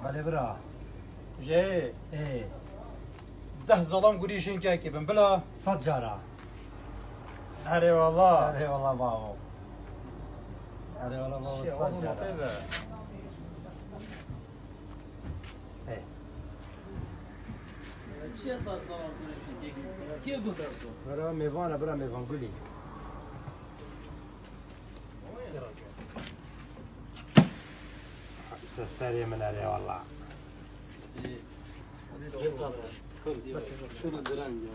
بله برا جاي ايه ده ظلام قريشين كاكي بن بلا صد جارة هري والله هري والله بابا هري والله بابا صد جارة ايه چیه صد ظلام قريشين كاكي كيف قدرسو برا ميفانا برا ميفان قولي السريع من عليه والله ايه كل بس شنو درانجو